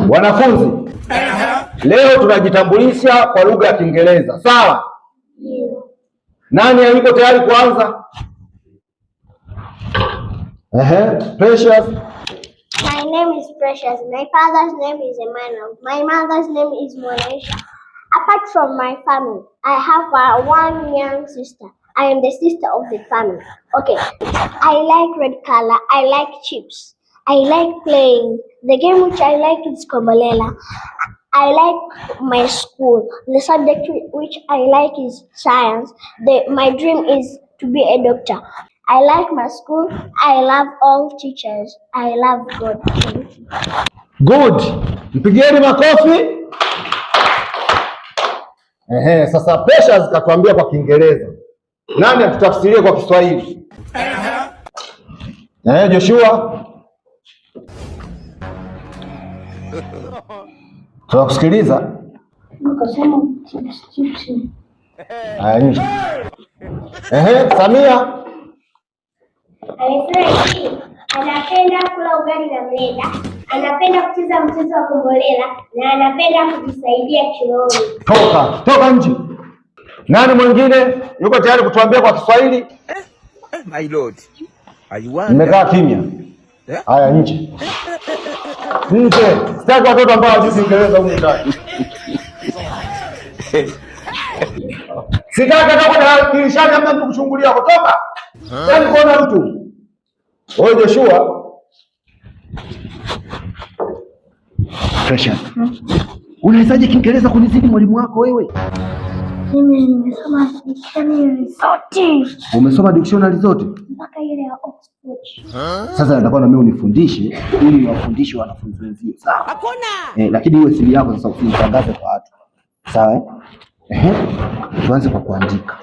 Wanafunzi, leo tunajitambulisha kwa lugha ya Kiingereza, sawa? Nani yuko tayari kuanza? Precious. My name is Precious. My father's name is Emmanuel. My mother's name is Monisha. Apart from my family, I have one young sister. I am the sister of the family. Okay. I like red color. I like chips. I like playing. The game which I like is Kombolela. I like my school. The subject which I like is science. My dream is to be a doctor. I like my school. I love all teachers. I love God. Good. Mpigieni makofi. Sasa Precious katuambia kwa Kiingereza. Nani atutafsirie kwa Kiswahili? Joshua. Tunakusikiliza. Nikasema chips. Haya nje. Samia. Anapenda kula ugali na mlenda, anapenda kucheza mchezo wa Kombolela na anapenda kujisaidia chooni. Toka nje. Nani mwingine yuko tayari kutuambia kwa Kiswahili? My lord. Nimekaa kimya. Haya nje. Nje. Sitaki watoto ambao hawajui Kiingereza huko ndani. Sitaki hata dirishani hamna mtu kuchungulia kutoka. Yaani kuona mtu. Wewe Joshua. Precious. Unawezaje Kiingereza kunizidi mwalimu wako wewe? Mimi nimesoma dictionary zote. Umesoma dictionary zote? Mpaka ile ya Oxford. Sasa nataka na mimi unifundishe ili wafundishe wanafunzi wenzio. Sawa? Hakuna. Lakini hiyo siri yako sasa usitangaze kwa watu. Sawa? Tuanze kwa kuandika.